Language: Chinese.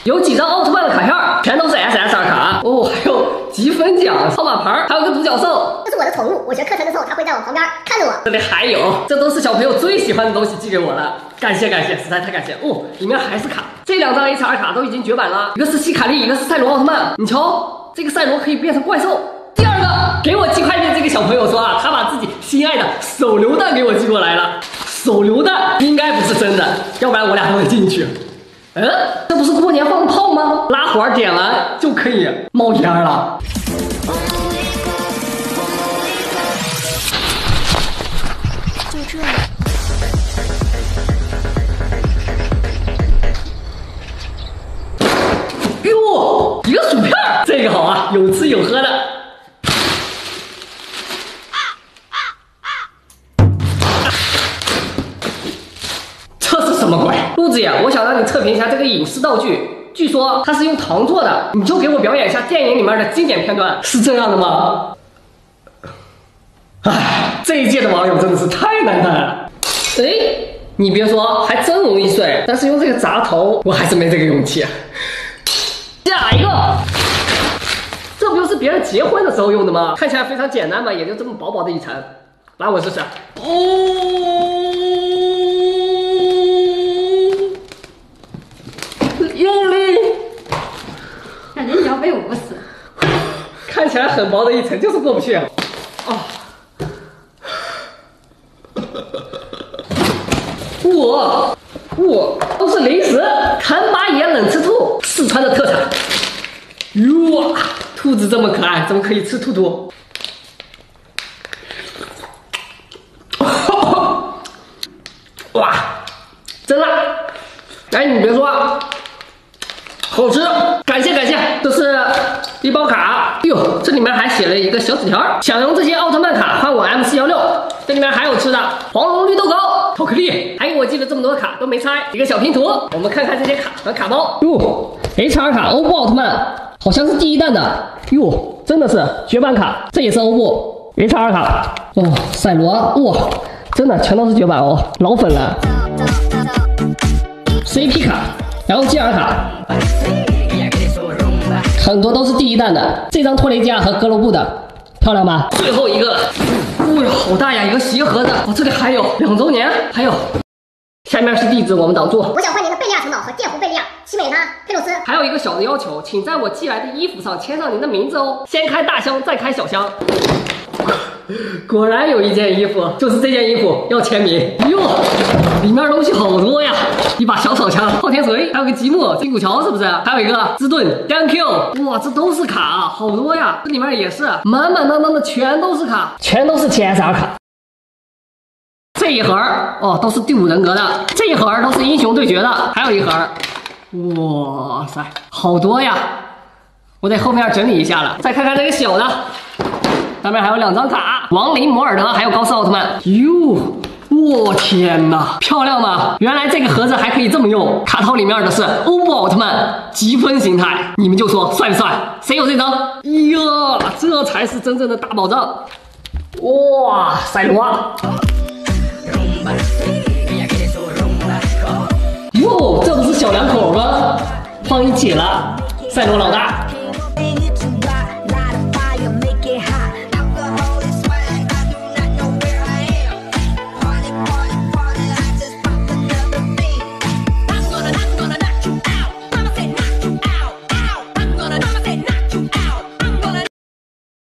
有几张奥特曼的卡片，全都是 SSR 卡哦，还有积分奖、号码牌，还有个独角兽。这是我的宠物，我学课程的时候，它会在我旁边看着我。这里还有，这都是小朋友最喜欢的东西寄给我了，感谢，实在太感谢哦！里面还是卡，这2张 HR 卡都已经绝版了，一个是希卡利，一个是赛罗奥特曼。你瞧，这个赛罗可以变成怪兽。第二个，给我寄快递这个小朋友说啊，他把自己心爱的手榴弹给我寄过来了。手榴弹应该不是真的，要不然我俩都会进去。这不是过年放炮吗？拉环点完就可以冒烟了。就这。哟，一个薯片，这个好啊，有吃有喝的。这是什么鬼？陆子野，我想让你测评一下这个影视道具，据说它是用糖做的，你就给我表演一下电影里面的经典片段，是这样的吗？唉，这一届的网友真的是太难看了。你别说，还真容易碎，但是用这个砸头，我还是没这个勇气。下一个，这不就是别人结婚的时候用的吗？看起来非常简单嘛，也就这么薄薄的一层。来，我试试。用力，感觉你要被捂死。看起来很薄的一层，就是过不去。都是零食，肯巴野冷吃兔，四川的特产。哇，兔子这么可爱，怎么可以吃兔兔？哇，真辣！你别说，好吃，感谢，这是一包卡。哟，这里面还写了一个小纸条，想用这些奥特曼卡换我 MC16。这里面还有吃的，黄龙绿豆糕、巧克力，还有我寄了这么多卡都没拆，一个小拼图。我们看看这些卡和卡包。HR 卡欧布奥特曼，好像是第1弹的。真的是绝版卡，这也是欧布 HR 卡。赛罗，哇，真的全都是绝版哦，老粉了。CP 卡，LGR 卡，很多都是第1弹的。这张托雷加和格罗布的，漂亮吧？最后一个。好大呀，一个鞋盒子。这里还有2周年，还有，下面是地址，我们挡住。我想换您的贝利亚城堡和电弧贝利亚、奇美拉、佩鲁斯。还有一个小的要求，请在我寄来的衣服上签上您的名字哦。先开大箱，再开小箱。果然有一件衣服，就是这件衣服要签名。里面东西好多呀，一把小手枪、昊天锤，还有个积木、金古桥，是不是？还有一个滋盾 Thank you。哇，这都是卡，好多呀！这里面也是满满当当的，全都是卡，全都是 TSR 卡。这一盒都是第5人格的，这一盒都是英雄对决的，还有一盒，哇塞，好多呀！我得后面整理一下了。再看看这个小的，上面还有2张卡，亡灵摩尔德还有高斯奥特曼。我天哪，漂亮吗？原来这个盒子还可以这么用。卡套里面的是欧布奥特曼积分形态，你们就说帅不帅？谁有这张？这才是真正的大宝藏。哇，赛罗！这不是小两口吗？放一起了，赛罗老大。